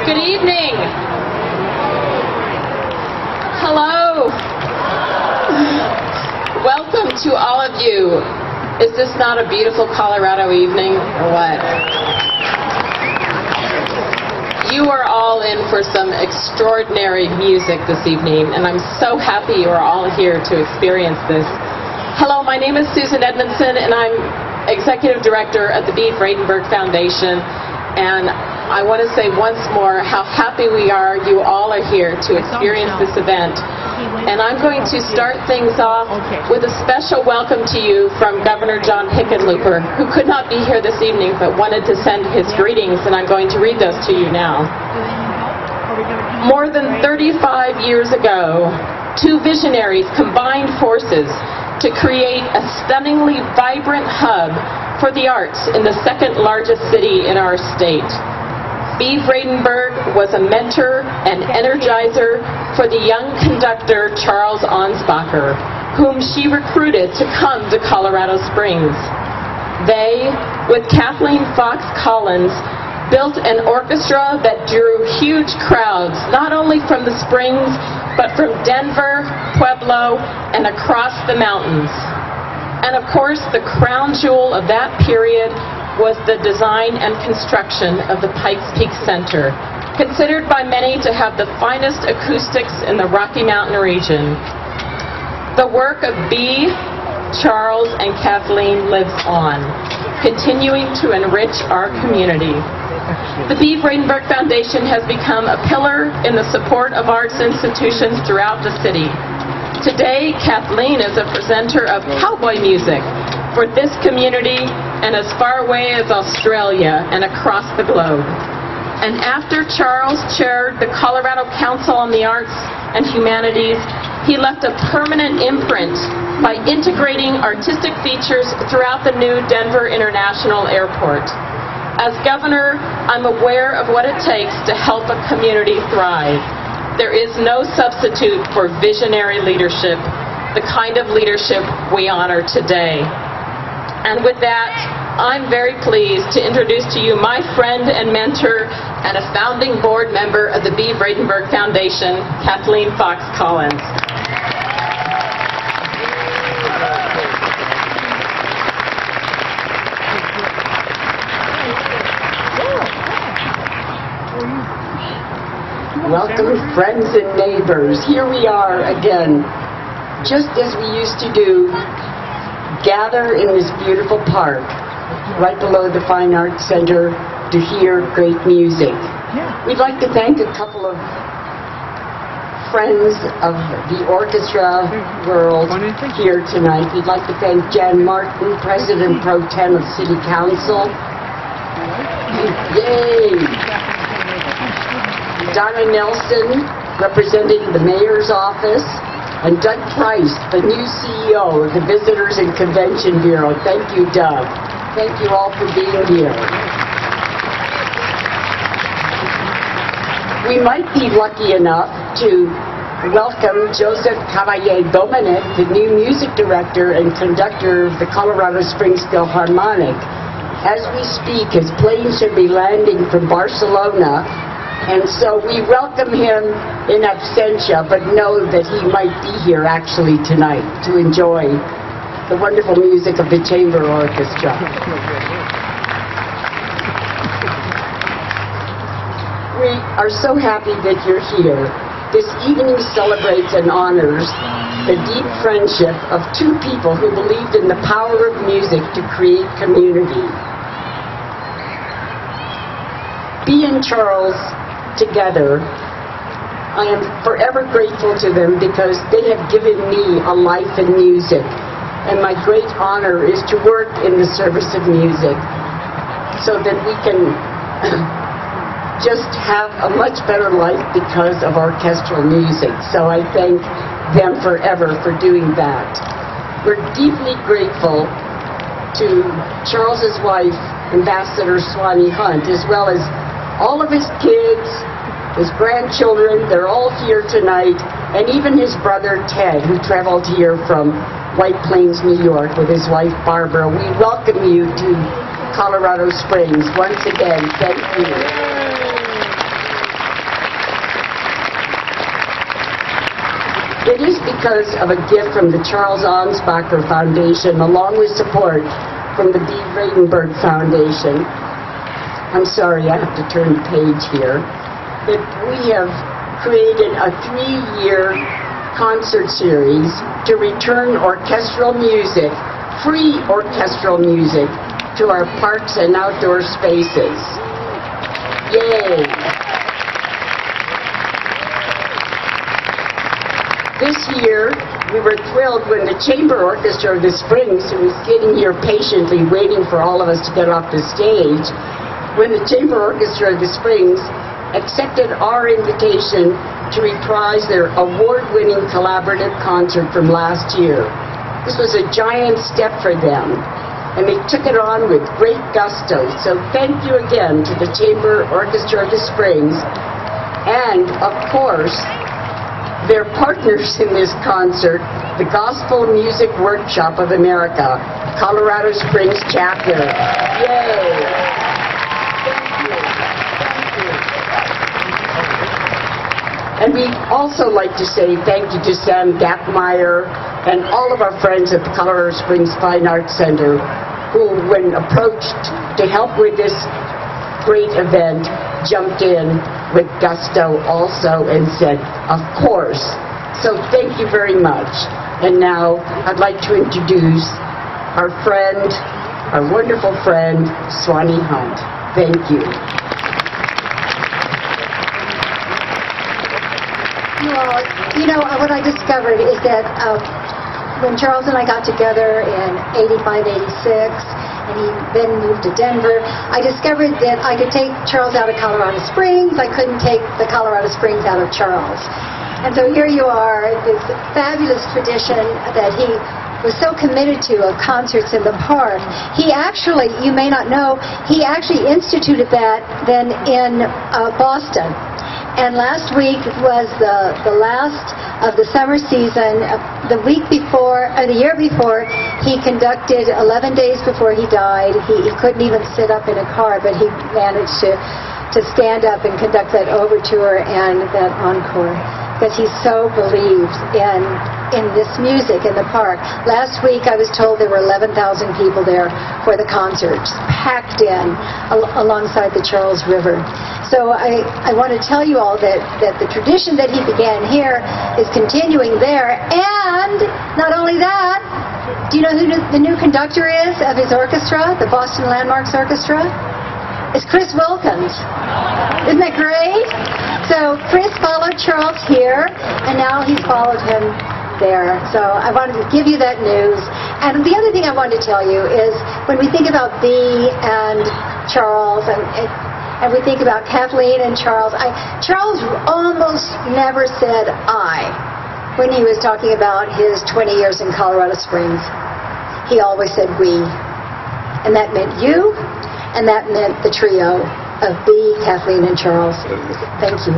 Good evening. Hello. Welcome to all of you. Is this not a beautiful Colorado evening or what? You are all in for some extraordinary music this evening, and I'm so happy you are all here to experience this. Hello, my name is Susan Edmondson, and I'm Executive Director at the B. Vredenberg Foundation. And I want to say once more how happy we are you all are here to experience this event. And I'm going to start things off with a special welcome to you from Governor John Hickenlooper, who could not be here this evening but wanted to send his greetings, and I'm going to read those to you now. More than 35 years ago, two visionaries combined forces to create a stunningly vibrant hub for the arts in the second largest city in our state. B. Vredenberg was a mentor and energizer for the young conductor Charles Ansbacher, whom she recruited to come to Colorado Springs. They, with Kathleen Fox Collins, built an orchestra that drew huge crowds, not only from the Springs, but from Denver, Pueblo, and across the mountains. And of course, the crown jewel of that period was the design and construction of the Pikes Peak Center, considered by many to have the finest acoustics in the Rocky Mountain region. The work of B., Charles, and Kathleen lives on, continuing to enrich our community. The B. Vredenberg Foundation has become a pillar in the support of arts institutions throughout the city. Today, Kathleen is a presenter of cowboy music for this community and as far away as Australia and across the globe. And after Charles chaired the Colorado Council on the Arts and Humanities, he left a permanent imprint by integrating artistic features throughout the new Denver International Airport. As governor, I'm aware of what it takes to help a community thrive. There is no substitute for visionary leadership, the kind of leadership we honor today. And with that, I'm very pleased to introduce to you my friend and mentor and a founding board member of the B. Vredenberg Foundation, Kathleen Fox Collins. Welcome, friends and neighbors. Here we are again, just as we used to do, gather in this beautiful park, right below the Fine Arts Center, to hear great music. We'd like to thank a couple of friends of the orchestra world here tonight. We'd like to thank Jan Martin, President Pro Tem of City Council. Yay! Donna Nelson, representing the Mayor's Office, and Doug Price, the new CEO of the Visitors and Convention Bureau. Thank you, Doug. Thank you all for being here. We might be lucky enough to welcome Joseph Cavalier Dominic, the new music director and conductor of the Colorado Springs Philharmonic. As we speak, his plane should be landing from Barcelona, and so we welcome him in absentia, but know that he might be here actually tonight to enjoy the wonderful music of the Chamber Orchestra. We are so happy that you're here. This evening celebrates and honors the deep friendship of two people who believed in the power of music to create community. B. and Charles together, I am forever grateful to them because they have given me a life in music, and my great honor is to work in the service of music so that we can just have a much better life because of orchestral music. So I thank them forever for doing that. We're deeply grateful to Charles's wife, Ambassador Swanee Hunt, as well as all of his kids, his grandchildren. They're all here tonight, and even his brother Ted, who traveled here from White Plains, New York, with his wife Barbara. We welcome you to Colorado Springs once again. Thank you. It is because of a gift from the Charles Ansbacher Foundation, along with support from the B. Vredenberg Foundation. I'm sorry, I have to turn the page here. That we have created a 3-year concert series to return orchestral music, free orchestral music, to our parks and outdoor spaces. Yay! This year, we were thrilled when the Chamber Orchestra of the Springs, who was sitting here patiently waiting for all of us to get off the stage, when the Chamber Orchestra of the Springs accepted our invitation to reprise their award-winning collaborative concert from last year. This was a giant step for them, and they took it on with great gusto. So thank you again to the Chamber Orchestra of the Springs, and of course, their partners in this concert, the Gospel Music Workshop of America, Colorado Springs chapter. Yay! And we'd also like to say thank you to Sam Gackmeyer and all of our friends at the Colorado Springs Fine Arts Center, who, when approached to help with this great event, jumped in with gusto also and said, of course. So thank you very much. And now I'd like to introduce our friend, our wonderful friend, Swanee Hunt. Thank you. Well, you know, what I discovered is that when Charles and I got together in 85, 86, and he then moved to Denver, I discovered that I could take Charles out of Colorado Springs. I couldn't take the Colorado Springs out of Charles. And so here you are, this fabulous tradition that he was so committed to of concerts in the park. He actually, you may not know, he actually instituted that then in Boston. And last week was the last of the summer season. The week before, or the year before, he conducted 11 days before he died. He couldn't even sit up in a car, but he managed to stand up and conduct that overture and that encore, because he so believed in this music in the park. Last week I was told there were 11,000 people there for the concerts, packed in alongside the Charles River. So I want to tell you all that the tradition that he began here is continuing there. And not only that, do you know who the new conductor is of his orchestra, the Boston Landmarks Orchestra? It's Chris Wilkins. Isn't that great? So Chris followed Charles here, and now he's followed him there. So I wanted to give you that news. And the other thing I wanted to tell you is when we think about Bea and Charles, and we think about Kathleen and Charles, Charles almost never said I when he was talking about his 20 years in Colorado Springs. He always said we. And that meant you, and that meant the trio of Bea, Kathleen, and Charles. Thank you.